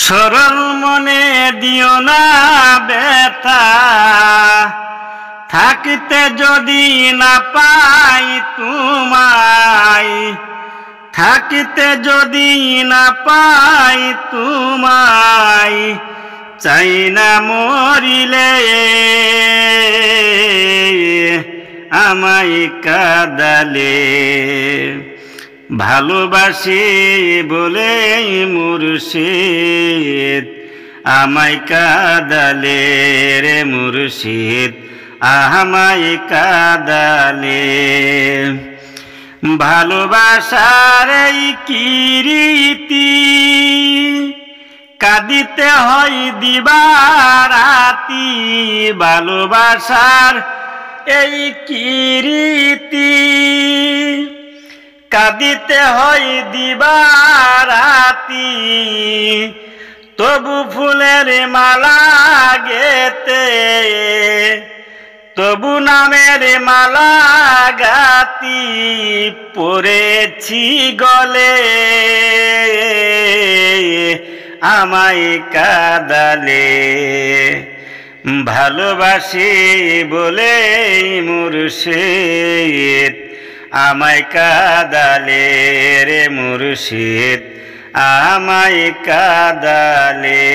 সরল মনে দিও না ব্যথা, থাকিতে যদি না পাই তোমায়, থাকিতে যদি না পাই তোমায়, চাই না মরিলে আমায় কাঁদালে। ভালোবাসি বলে মুর্শিদ আমায় কাঁদালে রে মুর্শিদ আমায় কাঁদালে। ভালোবাসার এই কীর্তি কাঁদিতে হয় দিবারাতি, ভালোবাসার এই কীর্তি কাঁদিতে হয় দিবারাতি। তবু ফুলের মালা গেতে, তবু নামের মালা গাতি, পড়েছি গলে আমায় কাঁদালে। ভালোবাসি বলে মুর্শিদ আমায় কাঁদালে রে মুর্শিদ আমায় কাঁদালে।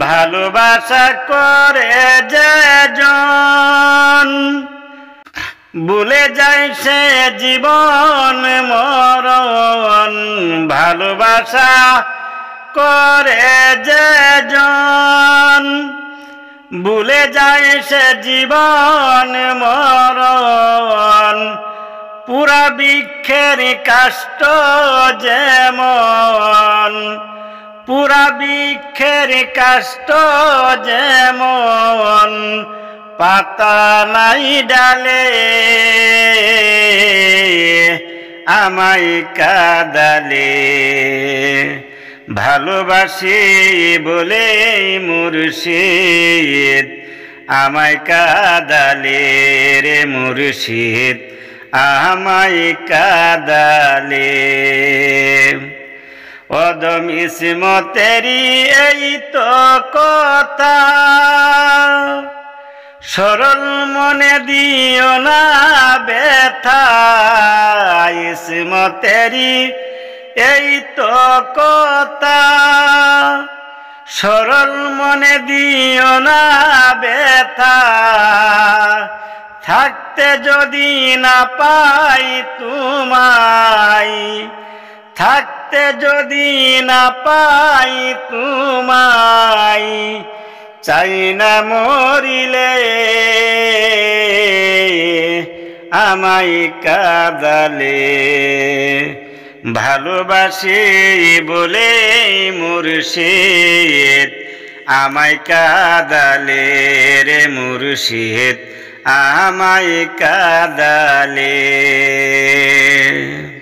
ভালোবাসা করে যেজন ভুলে যায় সে জীবন মরণ। ভালোবাসা করে যেজন ভুলে যায় সে জীবন মরণ। পুরা বৃক্ষের কাষ্ঠ যেমন, পুরা বৃক্ষের কাষ্ঠ যেমন, পাতা নাই ডালে আমায় কাঁদালে। ভালোবাসি বলে মুর্শিদ আমায় কাঁদালে রে মুর্শিদ আমায় কাঁদালে। অদম ইসমতেরি এই তো কথা, সরল মনে দিও না ব্যথা। ইসমতেরি এই তো কথা, সরল মনে দিও না ব্যথা। থাকতে যদি না পাই তোমায়, থাকতে যদি না পাই তোমায়, চাই না মরিলে আমায় কাঁদালে। ভালোবাসি বলে মুর্শিদ আমায় কাঁদালে রে মুর্শিদ আমায় কাঁদালে।